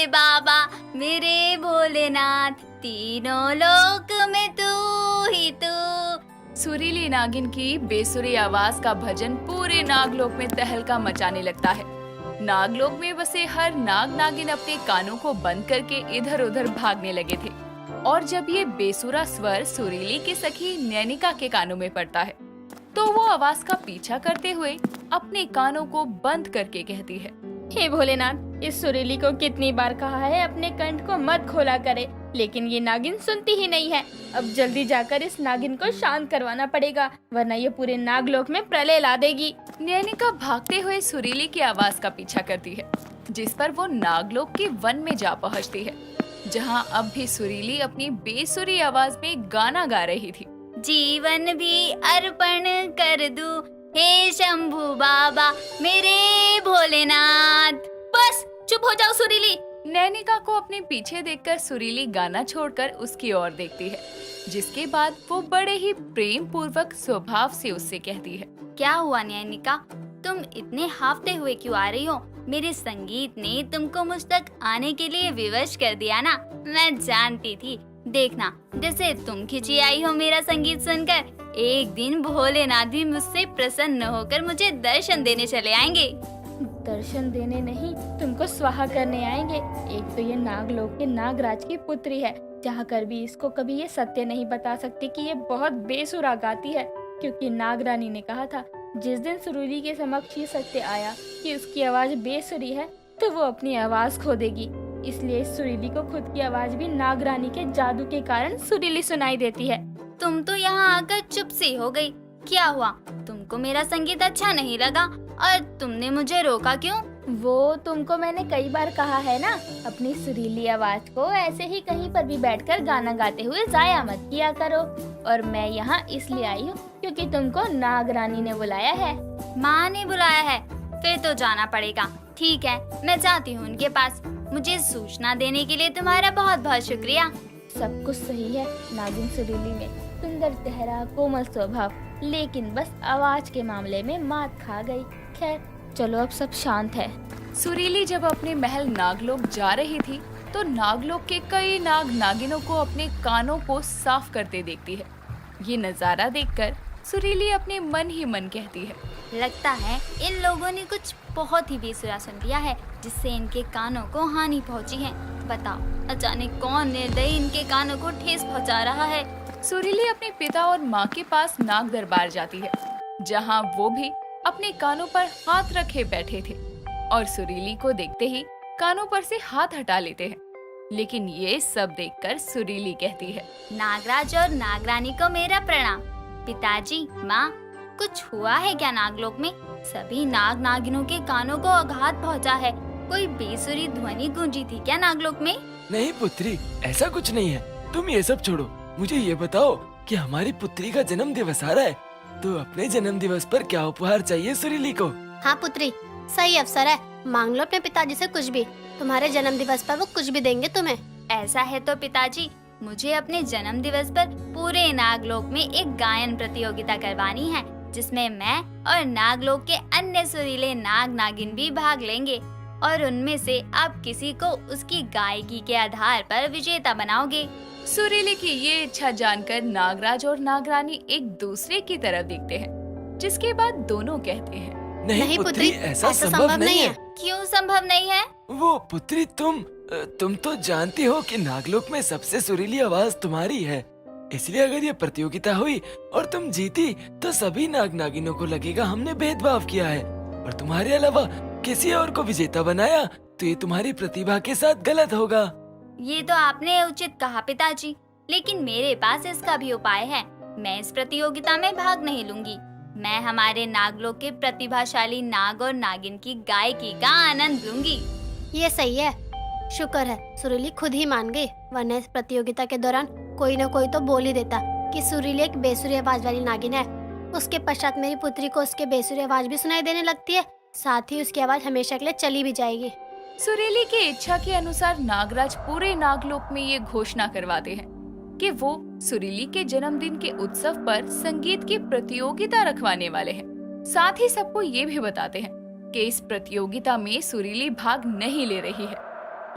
भोले बाबा मेरे भोलेनाथ, तीनों लोक में तू ही तू। सुरीली नागिन की बेसुरी आवाज का भजन पूरे नागलोक में तहलका मचाने लगता है। नागलोक में बसे हर नाग नागिन अपने कानों को बंद करके इधर उधर भागने लगे थे। और जब ये बेसुरा स्वर सुरीली की सखी नैनिका के कानों में पड़ता है तो वो आवाज का पीछा करते हुए अपने कानों को बंद करके कहती है, हे भोलेनाथ, इस सुरीली को कितनी बार कहा है अपने कंठ को मत खोला करे, लेकिन ये नागिन सुनती ही नहीं है। अब जल्दी जाकर इस नागिन को शांत करवाना पड़ेगा, वरना ये पूरे नागलोक में प्रलय ला देगी। नैनिका भागते हुए सुरीली की आवाज का पीछा करती है, जिस पर वो नागलोक के वन में जा पहुंचती है, जहां अब भी सुरीली अपनी बेसुरी आवाज में गाना गा रही थी। जीवन भी अर्पण कर दूं, हे शंभू बाबा मेरे भोलेनाथ। बस चुप हो जाओ सुरीली। नैनिका को अपने पीछे देखकर सुरीली गाना छोड़कर उसकी ओर देखती है, जिसके बाद वो बड़े ही प्रेम पूर्वक स्वभाव से उससे कहती है, क्या हुआ नैनिका, तुम इतने हाफते हुए क्यों आ रही हो? मेरे संगीत ने तुमको मुझ तक आने के लिए विवश कर दिया ना। मैं जानती थी, देखना जैसे तुम खिंची आई हो मेरा संगीत सुनकर, एक दिन भोलेनाथ भी मुझसे प्रसन्न होकर मुझे दर्शन देने चले आएंगे। दर्शन देने नहीं, तुमको स्वाहा करने आएंगे। एक तो ये नागलोक के नागराज की पुत्री है, चाह कर भी इसको कभी ये सत्य नहीं बता सकती कि ये बहुत बेसुरा गाती है, क्योंकि नागरानी ने कहा था जिस दिन सुरीली के समक्ष ये सत्य आया कि उसकी आवाज बेसुरी है तो वो अपनी आवाज खो देगी। इसलिए सुरीली को खुद की आवाज भी नागरानी के जादू के कारण सुरीली सुनाई देती है। तुम तो यहाँ आकर चुप सी हो गई, क्या हुआ? तुमको मेरा संगीत अच्छा नहीं लगा और तुमने मुझे रोका क्यों? वो तुमको मैंने कई बार कहा है ना, अपनी सुरीली आवाज को ऐसे ही कहीं पर भी बैठकर गाना गाते हुए जाया मत किया करो। और मैं यहाँ इसलिए आई हूँ क्योंकि तुमको नागरानी ने बुलाया है। माँ ने बुलाया है? फिर तो जाना पड़ेगा। ठीक है, मैं जाती हूँ उनके पास। मुझे सूचना देने के लिए तुम्हारा बहुत बहुत शुक्रिया। सब कुछ सही है नागिन सुरीली में, सुंदर चेहरा, कोमल स्वभाव, लेकिन बस आवाज के मामले में मात खा गई। खैर चलो अब सब शांत है। सुरीली जब अपने महल नागलोक जा रही थी तो नागलोक के कई नाग नागिनों को अपने कानों को साफ करते देखती है। ये नजारा देखकर सुरीली अपने मन ही मन कहती है, लगता है इन लोगों ने कुछ बहुत ही बेसुरा सुन लिया है, जिससे इनके कानों को हानि पहुंची है। बताओ अचानक कौन निर्दयी इनके कानों को ठेस पहुंचा रहा है। सुरीली अपने पिता और माँ के पास नाग दरबार जाती है, जहाँ वो भी अपने कानों पर हाथ रखे बैठे थे और सुरीली को देखते ही कानों पर से हाथ हटा लेते हैं। लेकिन ये सब देखकर सुरीली कहती है, नागराज और नागरानी को मेरा प्रणाम। पिताजी, माँ, कुछ हुआ है क्या नागलोक में? सभी नाग नागिनों के कानों को आघात पहुँचा है। कोई बेसुरी ध्वनि गूंजी थी क्या नागलोक में? नहीं पुत्री, ऐसा कुछ नहीं है। तुम ये सब छोड़ो, मुझे ये बताओ कि हमारी पुत्री का जन्म दिवस आ रहा है, तो अपने जन्म दिवस पर क्या उपहार चाहिए सुरीली को? हाँ पुत्री, सही अवसर है, मांग लो अपने पिताजी से कुछ भी। तुम्हारे जन्म दिवस पर वो कुछ भी देंगे तुम्हें। ऐसा है तो पिताजी, मुझे अपने जन्म दिवस पर पूरे नागलोक में एक गायन प्रतियोगिता करवानी है, जिसमें मैं और नागलोक के अन्य सुरीले नाग नागिन भी भाग लेंगे और उनमें से आप किसी को उसकी गायकी के आधार पर विजेता बनाओगे। सुरीली की ये इच्छा जानकर नागराज और नागरानी एक दूसरे की तरफ देखते हैं, जिसके बाद दोनों कहते हैं, नहीं पुत्री, ऐसा संभव नहीं है। क्यों संभव नहीं है? वो पुत्री, तुम तो जानती हो कि नागलोक में सबसे सुरीली आवाज तुम्हारी है, इसलिए अगर ये प्रतियोगिता हुई और तुम जीती तो सभी नाग नागिनों को लगेगा हमने भेदभाव किया है, और तुम्हारे अलावा किसी और को विजेता बनाया तो ये तुम्हारी प्रतिभा के साथ गलत होगा। ये तो आपने उचित कहा पिताजी, लेकिन मेरे पास इसका भी उपाय है। मैं इस प्रतियोगिता में भाग नहीं लूंगी। मैं हमारे नागलोक के प्रतिभाशाली नाग और नागिन की गायकी का आनंद लूंगी। ये सही है, शुक्र है सुरीली खुद ही मान गई, वरना इस प्रतियोगिता के दौरान कोई न कोई तो बोल ही देता कि सुरीली एक बेसुरी आवाज वाली नागिन है। उसके पश्चात मेरी पुत्री को उसके बेसुरी आवाज भी सुनाई देने लगती है, साथ ही उसकी आवाज हमेशा के लिए चली भी जाएगी। सुरीली की इच्छा के अनुसार नागराज पूरे नागलोक में ये घोषणा करवाते हैं कि वो सुरीली के जन्मदिन के उत्सव पर संगीत की प्रतियोगिता रखवाने वाले हैं। साथ ही सबको ये भी बताते हैं कि इस प्रतियोगिता में सुरीली भाग नहीं ले रही है।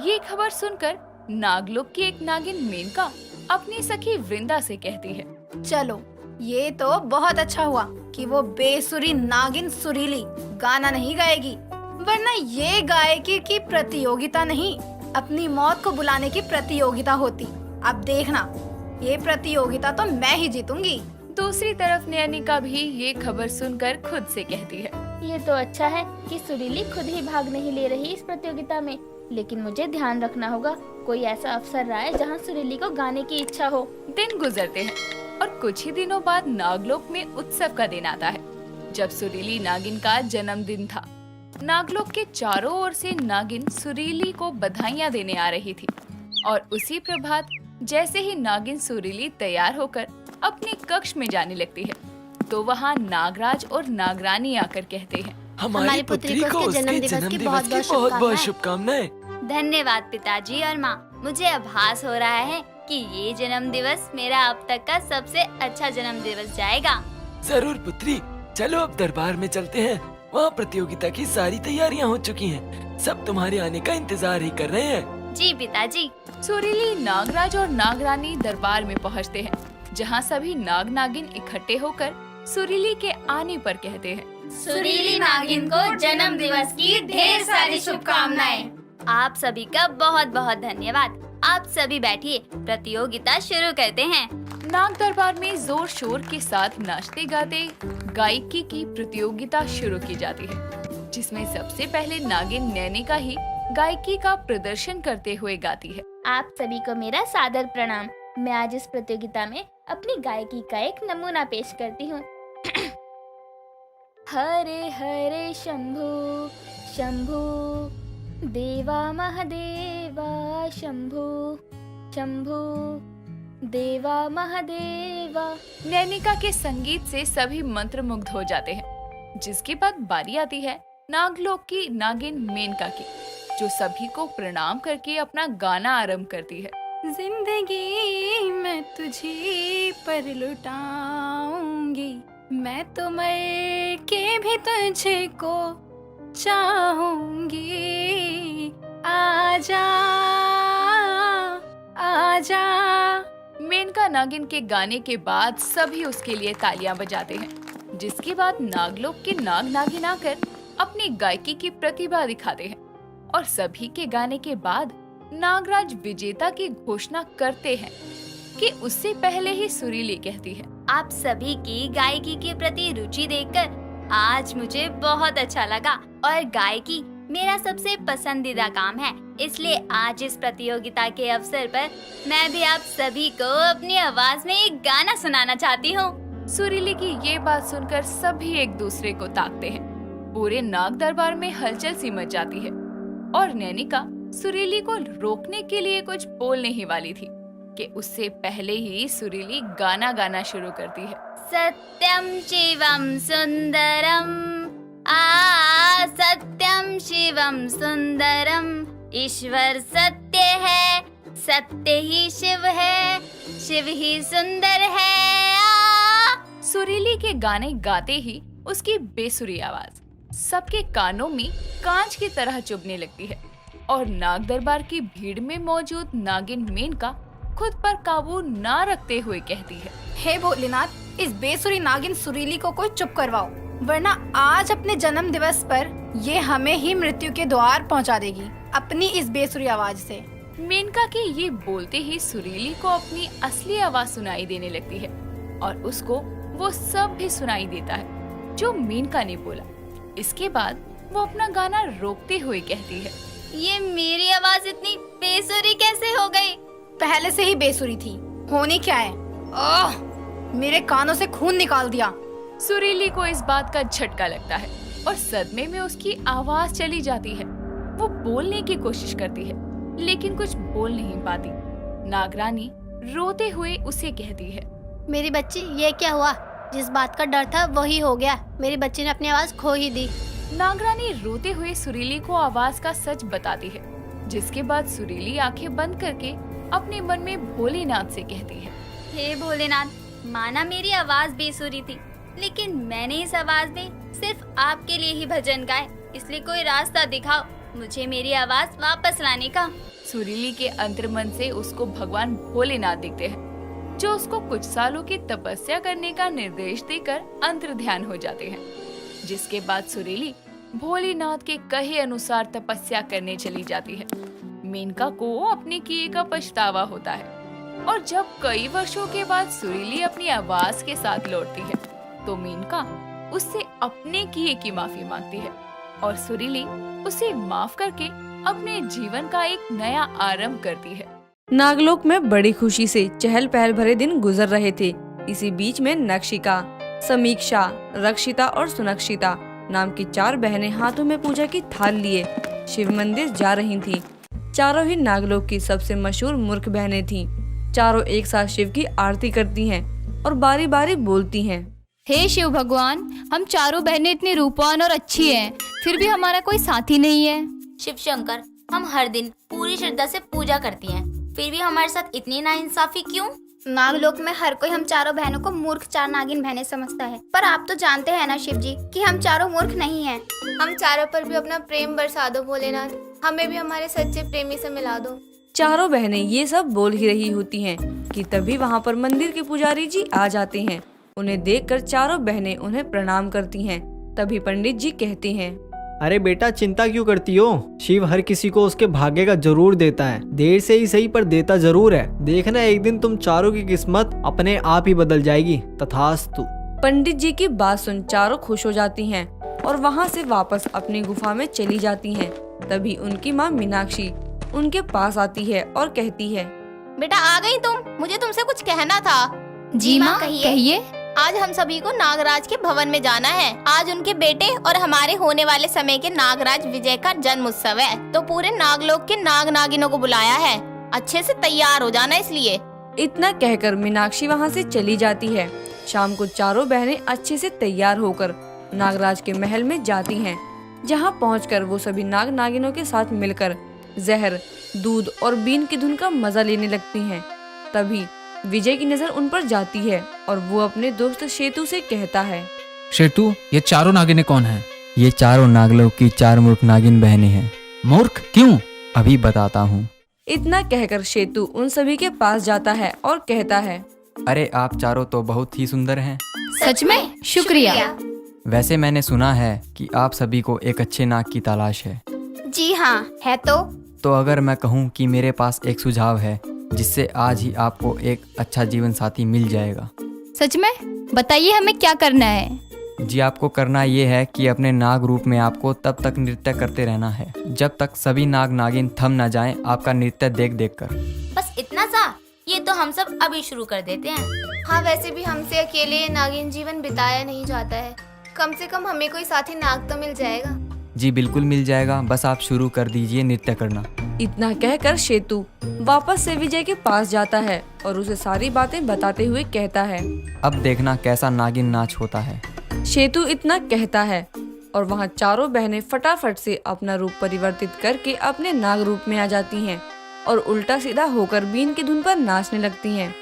ये खबर सुनकर नागलोक की एक नागिन मेनका अपनी सखी वृंदा से कहती है, चलो ये तो बहुत अच्छा हुआ कि वो बेसुरी नागिन सुरीली गाना नहीं गाएगी, वरना ये गायकी की प्रतियोगिता नहीं, अपनी मौत को बुलाने की प्रतियोगिता होती। अब देखना, ये प्रतियोगिता तो मैं ही जीतूंगी। दूसरी तरफ नैनिका भी ये खबर सुनकर खुद से कहती है, ये तो अच्छा है कि सुरीली खुद ही भाग नहीं ले रही इस प्रतियोगिता में, लेकिन मुझे ध्यान रखना होगा कोई ऐसा अवसर आए जहाँ सुरीली को गाने की इच्छा हो। दिन गुजरते हैं और कुछ ही दिनों बाद नागलोक में उत्सव का दिन आता है, जब सुरीली नागिन का जन्मदिन था। नागलोक के चारों ओर से नागिन सुरीली को बधाइयाँ देने आ रही थी और उसी प्रभात जैसे ही नागिन सुरीली तैयार होकर अपने कक्ष में जाने लगती है, तो वहाँ नागराज और नागरानी आकर कहते हैं, हमारी पुत्री को उसके जन्मदिवस की बहुत बहुत शुभकामनाएं। धन्यवाद पिताजी और माँ। मुझे आभास हो रहा है कि ये जन्म दिवस मेरा अब तक का सबसे अच्छा जन्म दिवस जाएगा। जरूर पुत्री, चलो अब दरबार में चलते हैं। वहाँ प्रतियोगिता की सारी तैयारियाँ हो चुकी हैं। सब तुम्हारे आने का इंतजार ही कर रहे हैं। जी पिताजी। सुरीली, नागराज और नागरानी दरबार में पहुँचते हैं, जहाँ सभी नाग नागिन इकट्ठे होकर सुरीली के आने पर कहते हैं, सुरीली नागिन को जन्म दिवस की ढेर सारी शुभकामनाएं। आप सभी का बहुत बहुत धन्यवाद। आप सभी बैठिए, प्रतियोगिता शुरू करते हैं। नाग दरबार में जोर शोर के साथ नाचते गाते गायकी की प्रतियोगिता शुरू की जाती है, जिसमें सबसे पहले नागिन नैनिका ही गायकी का प्रदर्शन करते हुए गाती है। आप सभी को मेरा सादर प्रणाम। मैं आज इस प्रतियोगिता में अपनी गायकी का एक नमूना पेश करती हूँ। हरे हरे शंभु शंभु देवा महादेवा, शंभु शंभु देवा महादेवा। नैनिका के संगीत से सभी मंत्रमुग्ध हो जाते हैं, जिसके बाद बारी आती है नागलोक की नागिन मेनका की, जो सभी को प्रणाम करके अपना गाना आरंभ करती है। जिंदगी मैं तुझी पर लुटाऊंगी, मैं तो मर के भी तुझको चाहूंगी, आजा आजा। मेनका नागिन के गाने के बाद सभी उसके लिए तालियां बजाते हैं, जिसके बाद नागलोक के नाग नागिन आकर अपनी गायकी की प्रतिभा दिखाते हैं और सभी के गाने के बाद नागराज विजेता की घोषणा करते हैं कि उससे पहले ही सुरीली कहती है, आप सभी की गायकी के प्रति रुचि देखकर आज मुझे बहुत अच्छा लगा और गायकी मेरा सबसे पसंदीदा काम है, इसलिए आज इस प्रतियोगिता के अवसर पर मैं भी आप सभी को अपनी आवाज में एक गाना सुनाना चाहती हूँ। सुरीली की ये बात सुनकर सभी एक दूसरे को ताकते हैं। पूरे नाग दरबार में हलचल सी मच जाती है और नैनिका सुरीली को रोकने के लिए कुछ बोलने ही वाली थी कि उससे पहले ही सुरीली गाना गाना शुरू करती है। सत्यम शिवम सुंदरम, सत्यम शिवम सुंदरम, ईश्वर सत्य है, सत्य ही शिव है, शिव ही सुंदर है। सुरीली के गाने गाते ही उसकी बेसुरी आवाज सबके कानों में कांच की तरह चुभने लगती है और नाग दरबार की भीड़ में मौजूद नागिन मेनका खुद पर काबू ना रखते हुए कहती है, हे भोलेनाथ, इस बेसुरी नागिन सुरीली को कोई चुप करवाओ, वरना आज अपने जन्म दिवस पर ये हमें ही मृत्यु के द्वार पहुंचा देगी अपनी इस बेसुरी आवाज से। मेनका के ये बोलते ही सुरीली को अपनी असली आवाज सुनाई देने लगती है और उसको वो सब भी सुनाई देता है जो मेनका ने बोला। इसके बाद वो अपना गाना रोकते हुए कहती है, ये मेरी आवाज इतनी बेसुरी कैसे हो गई? पहले से ही बेसुरी थी, होनी क्या है? ओह, मेरे कानों से खून निकाल दिया। सुरीली को इस बात का झटका लगता है और सदमे में उसकी आवाज चली जाती है। वो बोलने की कोशिश करती है लेकिन कुछ बोल नहीं पाती। नागरानी रोते हुए उसे कहती है, मेरी बच्ची, ये क्या हुआ? जिस बात का डर था वही हो गया, मेरी बच्ची ने अपनी आवाज खो ही दी। नागरानी रोते हुए सुरीली को आवाज का सच बताती है, जिसके बाद सुरीली आंखें बंद करके अपने मन में भोलेनाथ से कहती है, हे भोलेनाथ, माना मेरी आवाज बेसुरी थी, लेकिन मैंने इस आवाज में सिर्फ आपके लिए ही भजन गाए, इसलिए कोई रास्ता दिखाओ मुझे मेरी आवाज वापस लाने का। सुरीली के अंतर्मन से उसको भगवान भोलेनाथ दिखते हैं, जो उसको कुछ सालों की तपस्या करने का निर्देश देकर अंतर्ध्यान हो जाते हैं। जिसके बाद सुरीली भोलेनाथ के कहे अनुसार तपस्या करने चली जाती है। मेनका को अपने किए का पछतावा होता है और जब कई वर्षों के बाद सुरीली अपनी आवाज के साथ लौटती है तो मेनका उससे अपने किए की माफी मांगती है और सुरीली उसे माफ करके अपने जीवन का एक नया आरंभ करती है। नागलोक में बड़ी खुशी से चहल पहल भरे दिन गुजर रहे थे। इसी बीच में नक्षिका, समीक्षा, रक्षिता और सुनक्षिता नाम की 4 बहनें हाथों में पूजा की थाल लिए शिव मंदिर जा रही थीं। चारों ही नागलोक की सबसे मशहूर मूर्ख बहनें थीं। चारों एक साथ शिव की आरती करती हैं और बारी बारी बोलती हैं, हे शिव भगवान, हम चारों बहनें इतनी रूपवान और अच्छी हैं, फिर भी हमारा कोई साथी नहीं है। शिव शंकर, हम हर दिन पूरी श्रद्धा से पूजा करती हैं, फिर भी हमारे साथ इतनी नाइंसाफी क्यों? नागलोक में हर कोई हम चारों बहनों को मूर्ख 4 नागिन बहनें समझता है, पर आप तो जानते हैं ना शिव जी कि हम चारों मूर्ख नहीं हैं। हम चारों पर भी अपना प्रेम बरसा दो भोलेनाथ, हमें भी हमारे सच्चे प्रेमी से मिला दो। चारों बहनें ये सब बोल ही रही होती हैं कि तभी वहाँ पर मंदिर के पुजारी जी आ जाते हैं। उन्हें देखकर चारों बहनें उन्हें प्रणाम करती हैं। तभी पंडित जी कहते हैं, अरे बेटा, चिंता क्यों करती हो? शिव हर किसी को उसके भाग्य का जरूर देता है, देर से ही सही पर देता जरूर है। देखना एक दिन तुम चारों की किस्मत अपने आप ही बदल जाएगी। तथास्तु। पंडित जी की बात सुन चारों खुश हो जाती हैं और वहाँ से वापस अपनी गुफा में चली जाती हैं। तभी उनकी माँ मीनाक्षी उनके पास आती है और कहती है, बेटा आ गई तुम, मुझे तुमसे कुछ कहना था। जी माँ, कहिए। आज हम सभी को नागराज के भवन में जाना है। आज उनके बेटे और हमारे होने वाले समय के नागराज विजय का जन्म उत्सव है, तो पूरे नागलोक के नाग नागिनों को बुलाया है। अच्छे से तैयार हो जाना इसलिए। इतना कहकर मीनाक्षी वहाँ से चली जाती है। शाम को चारों बहनें अच्छे से तैयार होकर नागराज के महल में जाती हैं। जहाँ पहुँचकर वो सभी नाग नागिनों के साथ मिलकर जहर, दूध और बीन की धुन का मजा लेने लगती हैं। तभी विजय की नजर उन पर जाती है और वो अपने दोस्त शेतु से कहता है, शेतु, ये चारों नागिनें कौन हैं? ये चारों नागलोक की 4 मूर्ख नागिन बहनें हैं। मूर्ख क्यों? अभी बताता हूँ। इतना कहकर शेतु उन सभी के पास जाता है और कहता है, अरे आप चारों तो बहुत ही सुंदर हैं। सच में? शुक्रिया। वैसे मैंने सुना है कि आप सभी को एक अच्छे नाग की तलाश है। जी हाँ, है तो अगर मैं कहूँ कि मेरे पास एक सुझाव है जिससे आज ही आपको एक अच्छा जीवन साथी मिल जाएगा। सच में? बताइए हमें क्या करना है। जी, आपको करना ये है कि अपने नाग रूप में आपको तब तक नृत्य करते रहना है जब तक सभी नाग नागिन थम न जाएं आपका नृत्य देख देख कर। बस इतना सा? ये तो हम सब अभी शुरू कर देते हैं। हाँ, वैसे भी हमसे अकेले ये नागिन जीवन बिताया नहीं जाता है, कम से कम हमें कोई साथी नाग तो मिल जाएगा। जी बिल्कुल मिल जाएगा, बस आप शुरू कर दीजिए नृत्य करना। इतना कहकर शेतु वापस से विजय के पास जाता है और उसे सारी बातें बताते हुए कहता है, अब देखना कैसा नागिन नाच होता है। शेतु इतना कहता है और वहाँ चारों बहनें फटाफट से अपना रूप परिवर्तित करके अपने नाग रूप में आ जाती हैं और उल्टा सीधा होकर बीन की धुन पर नाचने लगती हैं।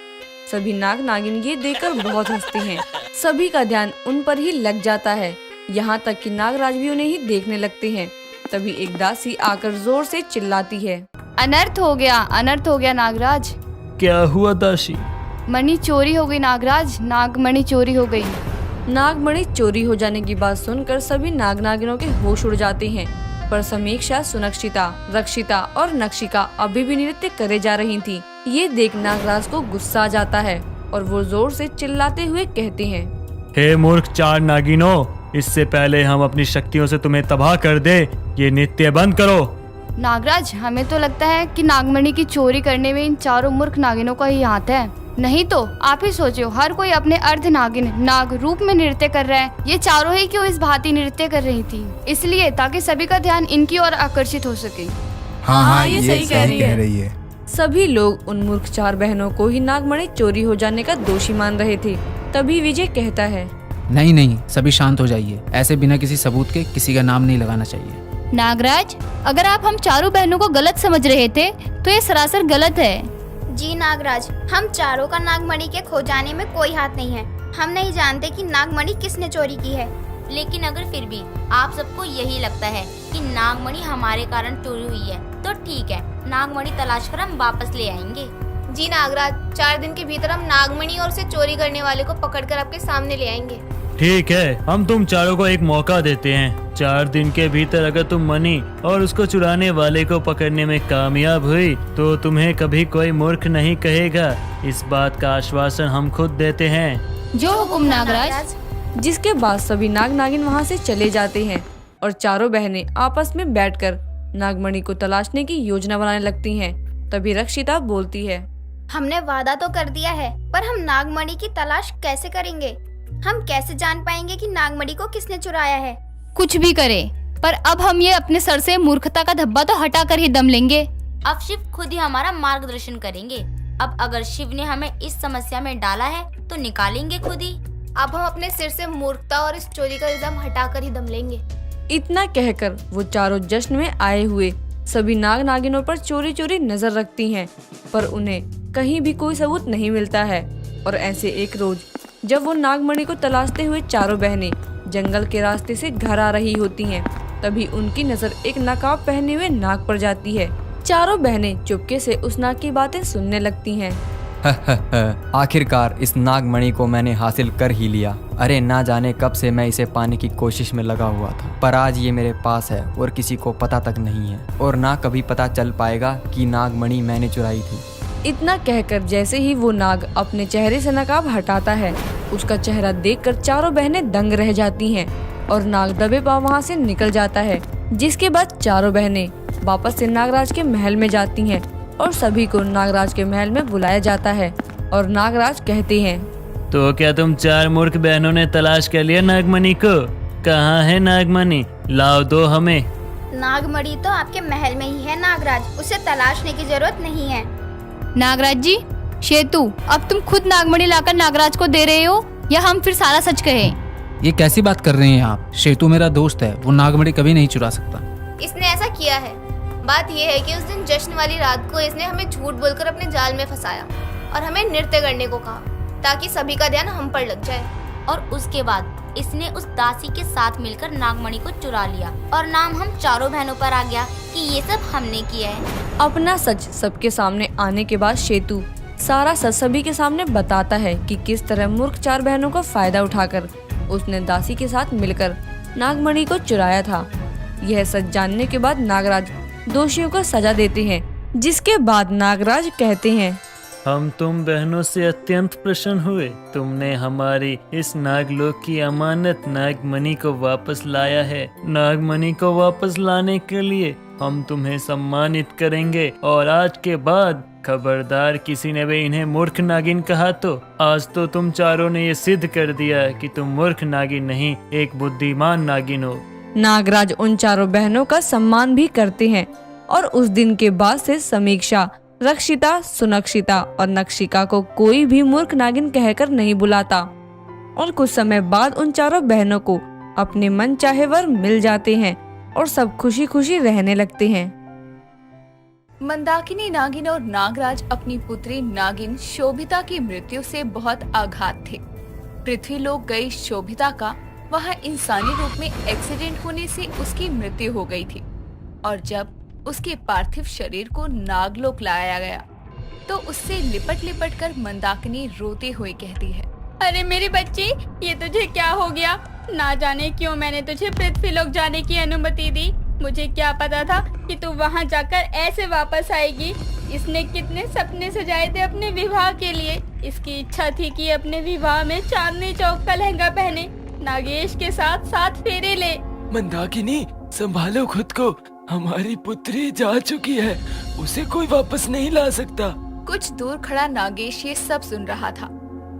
सभी नाग नागिन ये देखकर बहुत हंसते हैं। सभी का ध्यान उन पर ही लग जाता है, यहाँ तक कि नागराज भी उन्हें ही देखने लगते हैं। तभी एक दासी आकर जोर से चिल्लाती है, अनर्थ हो गया, अनर्थ हो गया नागराज। क्या हुआ दासी? मणि चोरी हो गई नागराज, नागमणि चोरी हो गई। नागमणि चोरी हो जाने की बात सुनकर सभी नाग नागिनों के होश उड़ जाते हैं, पर समीक्षा, सुनक्षिता, रक्षिता और नक्षिका अभी भी नृत्य करे जा रही थी। ये देख नागराज को गुस्सा आ जाता है और वो जोर से चिल्लाते हुए कहते हैं, हे मूर्ख 4 नागिनों, इससे पहले हम अपनी शक्तियों से तुम्हें तबाह कर दे, ये नृत्य बंद करो। नागराज, हमें तो लगता है कि नागमणि की चोरी करने में इन चारों मूर्ख नागिनों का ही हाथ है। नहीं तो आप ही सोचो, हर कोई अपने अर्ध नागिन नाग रूप में नृत्य कर रहा है। ये चारों ही क्यों इस भांति नृत्य कर रही थी? इसलिए ताकि सभी का ध्यान इनकी ओर आकर्षित हो सके। हाँ, ये सही कह रही है। सभी लोग उन मूर्ख 4 बहनों को ही नागमणि चोरी हो जाने का दोषी मान रहे थे। तभी विजय कहता है, नहीं, सभी शांत हो जाइए। ऐसे बिना किसी सबूत के किसी का नाम नहीं लगाना चाहिए। नागराज, अगर आप हम चारों बहनों को गलत समझ रहे थे तो ये सरासर गलत है। जी नागराज, हम चारों का नागमणि के खो जाने में कोई हाथ नहीं है। हम नहीं जानते कि नागमणि किसने चोरी की है, लेकिन अगर फिर भी आप सबको यही लगता है कि नागमणि हमारे कारण चोरी हुई है तो ठीक है, नागमणि तलाश कर हम वापस ले आएंगे। जी नागराज, 4 दिन के भीतर हम नागमणि और उसे चोरी करने वाले को पकड़कर आपके सामने ले आएंगे। ठीक है, हम तुम चारों को एक मौका देते हैं। 4 दिन के भीतर अगर तुम मणि और उसको चुराने वाले को पकड़ने में कामयाब हुई तो तुम्हें कभी कोई मूर्ख नहीं कहेगा। इस बात का आश्वासन हम खुद देते हैं। जो हुकुम नागराज। जिसके बाद सभी नाग नागिन वहाँ से चले जाते हैं और चारों बहनें आपस में बैठकर नागमणि को तलाशने की योजना बनाने लगती हैं। तभी रक्षिता बोलती है, हमने वादा तो कर दिया है, पर हम नागमणि की तलाश कैसे करेंगे? हम कैसे जान पाएंगे कि नागमणि को किसने चुराया है? कुछ भी करे, पर अब हम ये अपने सर से मूर्खता का धब्बा तो हटा कर ही दम लेंगे। अब शिव खुद ही हमारा मार्गदर्शन करेंगे। अब अगर शिव ने हमें इस समस्या में डाला है तो निकालेंगे खुद ही। अब हम अपने सिर से मूर्खता और इस चोरी का इल्जाम हटाकर ही दम लेंगे। इतना कहकर वो चारों जश्न में आए हुए सभी नाग नागिनों पर चोरी चोरी नजर रखती हैं, पर उन्हें कहीं भी कोई सबूत नहीं मिलता है। और ऐसे एक रोज जब वो नागमणि को तलाशते हुए चारों बहनें जंगल के रास्ते से घर आ रही होती हैं, तभी उनकी नजर एक नकाब पहने हुए नाग पर जाती है। चारों बहनें चुपके से उस नाग की बातें सुनने लगती हैं। आखिरकार इस नागमणि को मैंने हासिल कर ही लिया। अरे ना जाने कब से मैं इसे पाने की कोशिश में लगा हुआ था, पर आज ये मेरे पास है और किसी को पता तक नहीं है, और ना कभी पता चल पाएगा कि नागमणि मैंने चुराई थी। इतना कहकर जैसे ही वो नाग अपने चेहरे से नकाब हटाता है, उसका चेहरा देखकर चारों बहनें दंग रह जाती हैं और नाग दबे पांव वहाँ से निकल जाता है। जिसके बाद चारों बहनें वापस से नागराज के महल में जाती हैं और सभी को नागराज के महल में बुलाया जाता है और नागराज कहते हैं, तो क्या तुम 4 मूर्ख बहनों ने तलाश कर लिया नागमणि को? कहाँ है नागमणि? लाओ दो हमें। नागमणि तो आपके महल में ही है नागराज, उसे तलाशने की जरूरत नहीं है। नागराज जी, शेतु, अब तुम खुद नागमणि लाकर नागराज को दे रहे हो या हम फिर सारा सच कहें? ये कैसी बात कर रहे हैं आप? शेतु मेरा दोस्त है, वो नागमणि कभी नहीं चुरा सकता। इसने ऐसा किया है। बात यह है कि उस दिन जश्न वाली रात को इसने हमें झूठ बोलकर अपने जाल में फंसाया और हमें नृत्य करने को कहा ताकि सभी का ध्यान हम पर लग जाए। और उसके बाद इसने उस दासी के साथ मिलकर नागमणि को चुरा लिया और नाम हम चारों बहनों पर आ गया कि ये सब हमने किया है। अपना सच सबके सामने आने के बाद शेतु सारा सच सभी के सामने बताता है कि किस तरह मूर्ख 4 बहनों का फायदा उठाकर उसने दासी के साथ मिलकर नागमणि को चुराया था। यह सच जानने के बाद नागराज दोषियों को सजा देते हैं। जिसके बाद नागराज कहते हैं, हम तुम बहनों से अत्यंत प्रसन्न हुए। तुमने हमारी इस नागलोक की अमानत नागमणि को वापस लाया है। नागमणि को वापस लाने के लिए हम तुम्हें सम्मानित करेंगे और आज के बाद खबरदार किसी ने भी इन्हें मूर्ख नागिन कहा तो आज तो तुम चारों ने ये सिद्ध कर दिया कि तुम मूर्ख नागिन नहीं, एक बुद्धिमान नागिन हो। नागराज उन चारों बहनों का सम्मान भी करते हैं और उस दिन के बाद से समीक्षा, रक्षिता, सुनक्षिता और नक्षिका को कोई भी मूर्ख नागिन कहकर नहीं बुलाता और कुछ समय बाद उन चारों बहनों को अपने मन चाहे वर मिल जाते हैं और सब खुशी खुशी रहने लगते हैं। मंदाकिनी नागिन और नागराज अपनी पुत्री नागिन शोभिता की मृत्यु से बहुत आघात थे। पृथ्वी लोक गई शोभिता का वहाँ इंसानी रूप में एक्सीडेंट होने से उसकी मृत्यु हो गई थी और जब उसके पार्थिव शरीर को नागलोक लाया गया तो उससे लिपट लिपट कर मंदाकिनी रोते हुए कहती है, अरे मेरी बच्ची, ये तुझे क्या हो गया? ना जाने क्यों मैंने तुझे पृथ्वी लोक जाने की अनुमति दी। मुझे क्या पता था कि तू वहाँ जाकर ऐसे वापस आएगी। इसने कितने सपने सजाए थे अपने विवाह के लिए। इसकी इच्छा थी कि अपने विवाह में चांदनी चौक का लहंगा पहने, नागेश के साथ 7 फेरे ले। मंदाकिनी, संभालो खुद को। हमारी पुत्री जा चुकी है, उसे कोई वापस नहीं ला सकता। कुछ दूर खड़ा नागेश ये सब सुन रहा था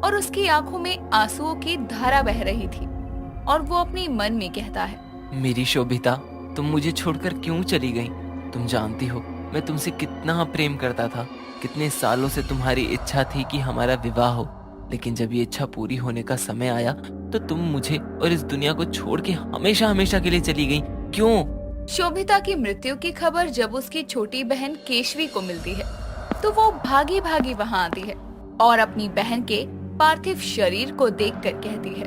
और उसकी आंखों में आंसुओं की धारा बह रही थी और वो अपने मन में कहता है, मेरी शोभिता, तुम मुझे छोड़कर क्यों चली गई? तुम जानती हो मैं तुमसे कितना प्रेम करता था। कितने सालों से तुम्हारी इच्छा थी कि हमारा विवाह हो, लेकिन जब ये इच्छा पूरी होने का समय आया तो तुम मुझे और इस दुनिया को छोड़ के हमेशा हमेशा के लिए चली गई। क्यों? शोभिता की मृत्यु की खबर जब उसकी छोटी बहन केशवी को मिलती है तो वो भागी भागी वहाँ आती है और अपनी बहन के पार्थिव शरीर को देखकर कहती है,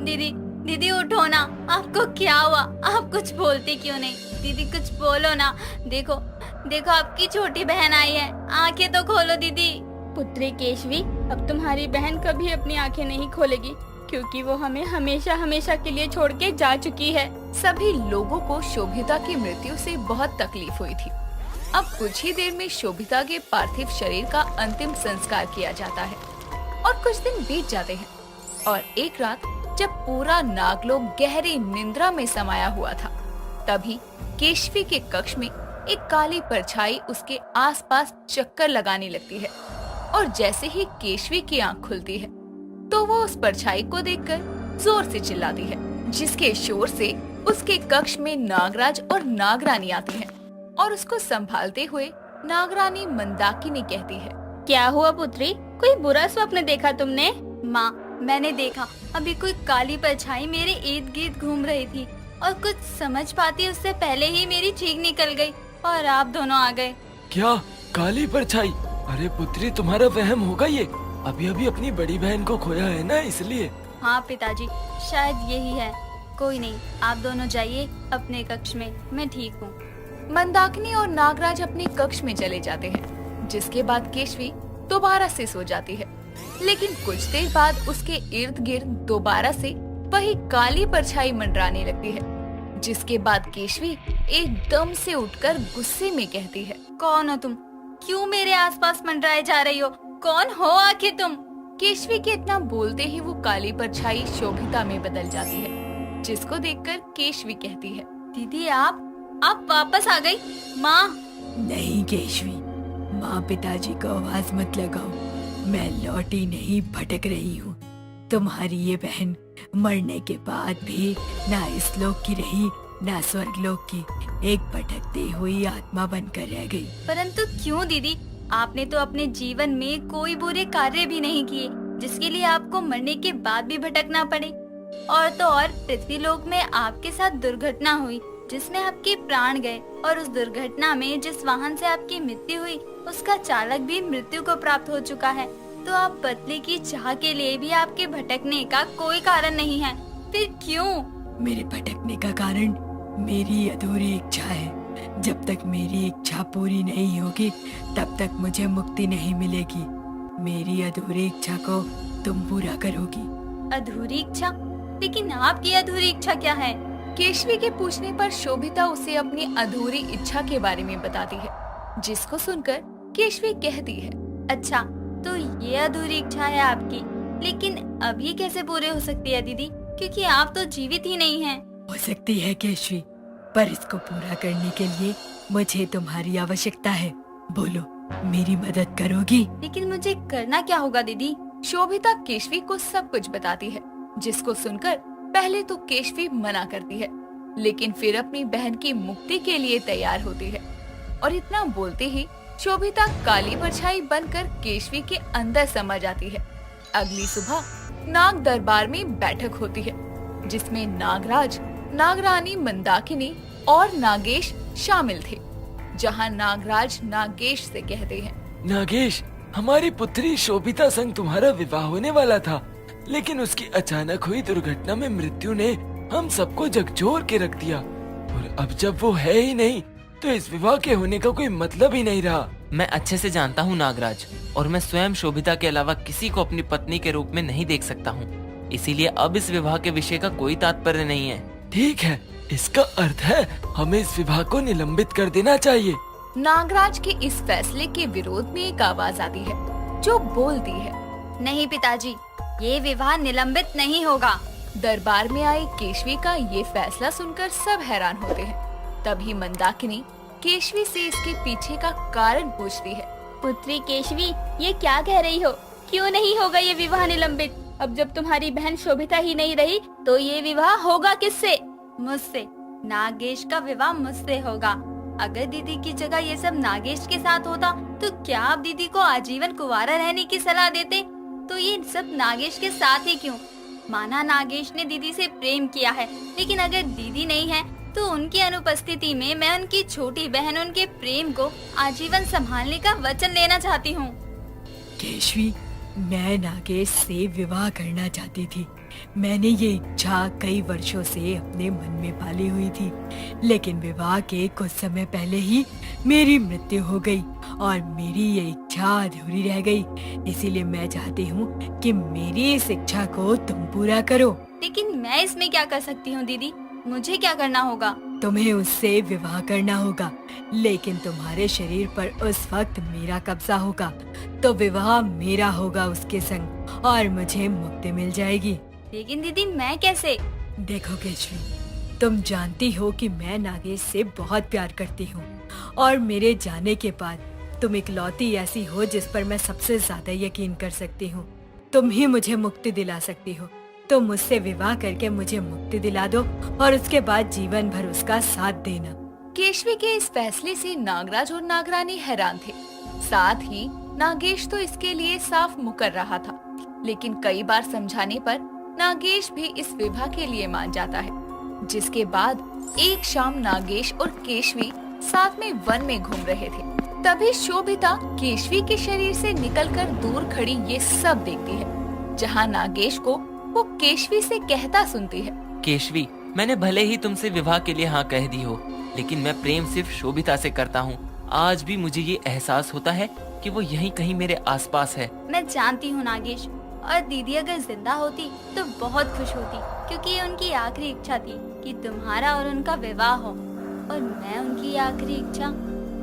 दीदी, दीदी उठो ना, आपको क्या हुआ? आप कुछ बोलते क्यों नहीं? दीदी कुछ बोलो ना। देखो देखो आपकी छोटी बहन आई है, आंखें तो खोलो दीदी। पुत्री केशवी, अब तुम्हारी बहन कभी अपनी आंखें नहीं खोलेगी, क्योंकि वो हमें हमेशा हमेशा के लिए छोड़ के जा चुकी है। सभी लोगों को शोभिता की मृत्यु से बहुत तकलीफ हुई थी। अब कुछ ही देर में शोभिता के पार्थिव शरीर का अंतिम संस्कार किया जाता है और कुछ दिन बीत जाते हैं। और एक रात जब पूरा नागलोक गहरी निंद्रा में समाया हुआ था, तभी केशवी के कक्ष में एक काली परछाई उसके आसपास चक्कर लगाने लगती है। और जैसे ही केशवी की आंख खुलती है तो वो उस परछाई को देखकर जोर से चिल्लाती है, जिसके शोर से उसके कक्ष में नागराज और नागरानी आती हैं और उसको संभालते हुए नागरानी मंदाकिनी कहती है, क्या हुआ पुत्री, कोई बुरा स्वप्न देखा तुमने? माँ, मैंने देखा अभी कोई काली परछाई मेरे इर्द गिर्द घूम रही थी और कुछ समझ पाती उससे पहले ही मेरी चीख निकल गई और आप दोनों आ गए। क्या काली परछाई? अरे पुत्री, तुम्हारा वहम होगा ये। अभी अभी अपनी बड़ी बहन को खोया है ना, इसलिए। हाँ पिताजी, शायद यही है। कोई नहीं, आप दोनों जाइए अपने कक्ष में, मैं ठीक हूँ। मंदाकिनी और नागराज अपने कक्ष में चले जाते हैं, जिसके बाद केशवी दोबारा से सो जाती है। लेकिन कुछ देर बाद उसके इर्द गिर्द दोबारा से वही काली परछाई मंडराने लगती है, जिसके बाद केशवी एकदम से उठकर गुस्से में कहती है, कौन हो तुम? क्यों मेरे आसपास मंडराए जा रही हो? कौन हो आखिर तुम? केशवी के इतना बोलते ही वो काली परछाई शोभिता में बदल जाती है, जिसको देखकर केशवी कहती है, दीदी आप वापस आ गई? माँ। नहीं केशवी, माँ पिताजी को आवाज मत लगाओ, मैं लौटी नहीं, भटक रही हूँ। तुम्हारी ये बहन मरने के बाद भी ना इस लोक की रही ना स्वर्ग लोक की, एक भटकती हुई आत्मा बनकर रह गई। परंतु क्यों दीदी? आपने तो अपने जीवन में कोई बुरे कार्य भी नहीं किए, जिसके लिए आपको मरने के बाद भी भटकना पड़े। और तो और पृथ्वी लोक में आपके साथ दुर्घटना हुई, जिसमें आपके प्राण गए, और उस दुर्घटना में जिस वाहन से आपकी मृत्यु हुई, उसका चालक भी मृत्यु को प्राप्त हो चुका है। तो आप पत्नी की चाह के लिए भी आपके भटकने का कोई कारण नहीं है, फिर क्यों? मेरे भटकने का कारण मेरी अधूरी इच्छा है। जब तक मेरी इच्छा पूरी नहीं होगी, तब तक मुझे मुक्ति नहीं मिलेगी। मेरी अधूरी इच्छा को तुम पूरा करोगी। अधूरी इच्छा? लेकिन आपकी अधूरी इच्छा क्या है? केशवी के पूछने पर शोभिता उसे अपनी अधूरी इच्छा के बारे में बताती है, जिसको सुनकर केशवी कहती है, अच्छा तो ये अधूरी इच्छा है आपकी, लेकिन अब ये कैसे पूरे हो सकती है दीदी? क्योंकि आप तो जीवित ही नहीं हैं। हो सकती है केशवी, पर इसको पूरा करने के लिए मुझे तुम्हारी आवश्यकता है। बोलो, मेरी मदद करोगी? लेकिन मुझे करना क्या होगा दीदी? शोभिता केशवी को सब कुछ बताती है, जिसको सुनकर पहले तो केशवी मना करती है, लेकिन फिर अपनी बहन की मुक्ति के लिए तैयार होती है। और इतना बोलते ही शोभिता काली परछाई बनकर केशवी के अंदर समा जाती है। अगली सुबह नाग दरबार में बैठक होती है, जिसमें नागराज, नागरानी मंदाकिनी और नागेश शामिल थे। जहां नागराज नागेश से कहते हैं, नागेश, हमारी पुत्री शोभिता संग तुम्हारा विवाह होने वाला था, लेकिन उसकी अचानक हुई दुर्घटना में मृत्यु ने हम सबको झकझोर के रख दिया, और अब जब वो है ही नहीं, तो इस विवाह के होने का कोई मतलब ही नहीं रहा। मैं अच्छे से जानता हूँ नागराज, और मैं स्वयं शोभिता के अलावा किसी को अपनी पत्नी के रूप में नहीं देख सकता हूँ, इसीलिए अब इस विवाह के विषय का कोई तात्पर्य नहीं है। ठीक है, इसका अर्थ है हमें इस विवाह को निलंबित कर देना चाहिए। नागराज के इस फैसले के विरोध में एक आवाज आती है, जो बोलती है, नहीं पिताजी, ये विवाह निलंबित नहीं होगा। दरबार में आए केशवी का ये फैसला सुनकर सब हैरान होते हैं। तभी मंदाकिनी केशवी से इसके पीछे का कारण पूछती है, पुत्री केशवी, ये क्या कह रही हो? क्यों नहीं होगा ये विवाह निलंबित? अब जब तुम्हारी बहन शोभिता ही नहीं रही, तो ये विवाह होगा किससे? मुझसे। नागेश का विवाह मुझसे होगा। अगर दीदी की जगह ये सब नागेश के साथ होता, तो क्या आप दीदी को आजीवन कुंवारा रहने की सलाह देते? तो ये सब नागेश के साथ ही क्यों? माना नागेश ने दीदी से प्रेम किया है, लेकिन अगर दीदी नहीं है, तो उनकी अनुपस्थिति में मैं उनकी छोटी बहन उनके प्रेम को आजीवन संभालने का वचन लेना चाहती हूँ। केशवी, मैं नागेश से विवाह करना चाहती थी, मैंने ये इच्छा कई वर्षों से अपने मन में पाली हुई थी, लेकिन विवाह के कुछ समय पहले ही मेरी मृत्यु हो गई और मेरी ये इच्छा अधूरी रह गई। इसीलिए मैं चाहती हूँ कि मेरी इस इच्छा को तुम पूरा करो। लेकिन मैं इसमें क्या कर सकती हूँ दीदी? मुझे क्या करना होगा? तुम्हें उससे विवाह करना होगा, लेकिन तुम्हारे शरीर पर उस वक्त मेरा कब्जा होगा, तो विवाह मेरा होगा उसके संग और मुझे मुक्ति मिल जाएगी। लेकिन दीदी मैं कैसे? देखो केशवी, तुम जानती हो कि मैं नागेश से बहुत प्यार करती हूँ और मेरे जाने के बाद तुम इकलौती ऐसी हो जिस पर मैं सबसे ज्यादा यकीन कर सकती हूँ। तुम ही मुझे मुक्ति दिला सकती हो। तुम मुझसे विवाह करके मुझे मुक्ति दिला दो और उसके बाद जीवन भर उसका साथ देना। केशवी के इस फैसले से नागराज और नागरानी हैरान थे। साथ ही नागेश तो इसके लिए साफ मुकर रहा था, लेकिन कई बार समझाने पर नागेश भी इस विवाह के लिए मान जाता है। जिसके बाद एक शाम नागेश और केशवी साथ में वन में घूम रहे थे। तभी शोभिता केशवी के शरीर से निकलकर दूर खड़ी ये सब देखती है, जहाँ नागेश को वो केशवी से कहता सुनती है, केशवी, मैंने भले ही तुमसे विवाह के लिए हाँ कह दी हो, लेकिन मैं प्रेम सिर्फ शोभिता से करता हूँ। आज भी मुझे ये एहसास होता है कि वो यहीं कहीं मेरे आसपास है। मैं जानती हूँ नागेश, और दीदी अगर जिंदा होती तो बहुत खुश होती, क्योंकि ये उनकी आखिरी इच्छा थी कि तुम्हारा और उनका विवाह हो, और मैं उनकी आखिरी इच्छा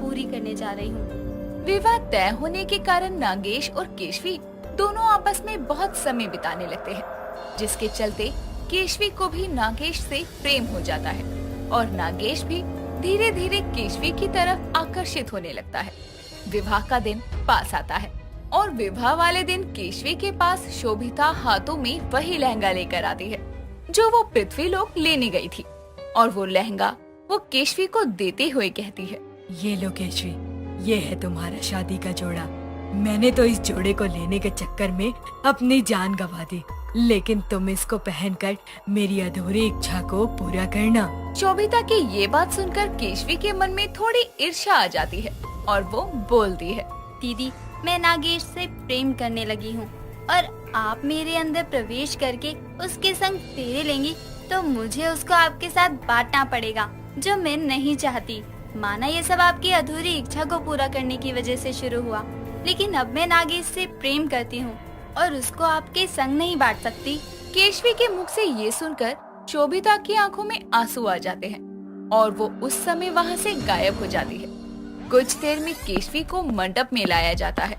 पूरी करने जा रही हूँ। विवाह तय होने के कारण नागेश और केशवी दोनों आपस में बहुत समय बिताने लगते हैं, जिसके चलते केशवी को भी नागेश से प्रेम हो जाता है और नागेश भी धीरे धीरे केशवी की तरफ आकर्षित होने लगता है। विवाह का दिन पास आता है और विवाह वाले दिन केशवी के पास शोभिता हाथों में वही लहंगा लेकर आती है जो वो पृथ्वीलोक लेने गई थी, और वो लहंगा वो केशवी को देते हुए कहती है, ये लो केशवी, ये है तुम्हारा शादी का जोड़ा। मैंने तो इस जोड़े को लेने के चक्कर में अपनी जान गंवा दी, लेकिन तुम इसको पहनकर मेरी अधूरी इच्छा को पूरा करना। शोभिता की ये बात सुनकर केशवी के मन में थोड़ी ईर्ष्या आ जाती है और वो बोलती है, दीदी, मैं नागेश से प्रेम करने लगी हूँ, और आप मेरे अंदर प्रवेश करके उसके संग फेरे लेंगी तो मुझे उसको आपके साथ बांटना पड़ेगा, जो मैं नहीं चाहती। माना ये सब आपकी अधूरी इच्छा को पूरा करने की वजह से शुरू हुआ, लेकिन अब मैं नागेश से प्रेम करती हूँ और उसको आपके संग नहीं बांट सकती। केशवी के मुख से ये सुनकर शोभिता की आंखों में आंसू आ जाते हैं और वो उस समय वहाँ से गायब हो जाती है। कुछ देर में केशवी को मंडप में लाया जाता है,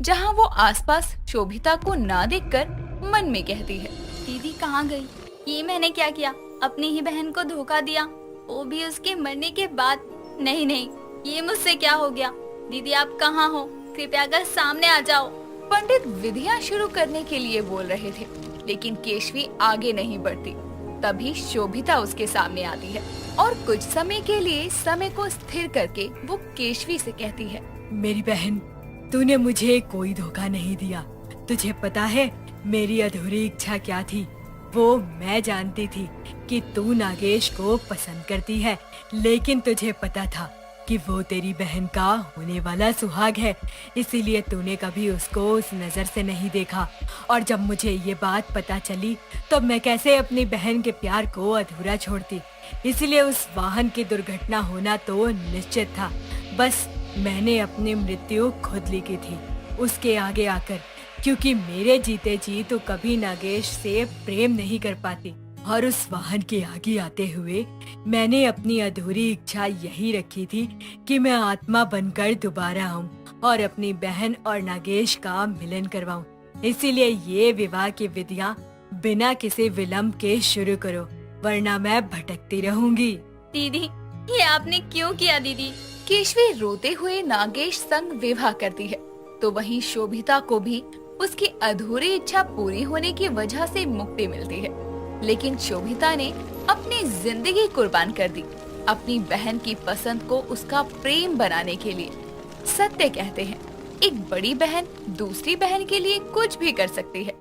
जहाँ वो आसपास शोभिता को ना देखकर मन में कहती है, दीदी कहाँ गई? ये मैंने क्या किया? अपनी ही बहन को धोखा दिया, वो भी उसके मरने के बाद। नहीं नहीं, ये मुझसे क्या हो गया? दीदी आप कहाँ हो? कृपया कर सामने आ जाओ। पंडित विधियां शुरू करने के लिए बोल रहे थे, लेकिन केशवी आगे नहीं बढ़ती। तभी शोभिता उसके सामने आती है और कुछ समय के लिए समय को स्थिर करके वो केशवी से कहती है, मेरी बहन, तूने मुझे कोई धोखा नहीं दिया। तुझे पता है मेरी अधूरी इच्छा क्या थी? वो मैं जानती थी कि तू नागेश को पसंद करती है, लेकिन तुझे पता था कि वो तेरी बहन का होने वाला सुहाग है, इसीलिए तूने कभी उसको उस नजर से नहीं देखा। और जब मुझे ये बात पता चली तो मैं कैसे अपनी बहन के प्यार को अधूरा छोड़ती। इसलिए उस वाहन की दुर्घटना होना तो निश्चित था। बस मैंने अपनी मृत्यु खुद लिखी थी उसके आगे आकर, क्योंकि मेरे जीते जी तो कभी नागेश से प्रेम नहीं कर पाती। और उस वाहन के आगे आते हुए मैंने अपनी अधूरी इच्छा यही रखी थी कि मैं आत्मा बनकर दोबारा आऊं और अपनी बहन और नागेश का मिलन करवाऊं। इसीलिए ये विवाह की विधियां बिना किसी विलंब के शुरू करो, वरना मैं भटकती रहूंगी। दीदी, ये आपने क्यों किया दीदी? केशवी रोते हुए नागेश संग विवाह करती है, तो वहीं शोभिता को भी उसकी अधूरी इच्छा पूरी होने की वजह से मुक्ति मिलती है। लेकिन शोभिता ने अपनी जिंदगी कुर्बान कर दी अपनी बहन की पसंद को उसका प्रेम बनाने के लिए। सत्य कहते हैं, एक बड़ी बहन दूसरी बहन के लिए कुछ भी कर सकती है।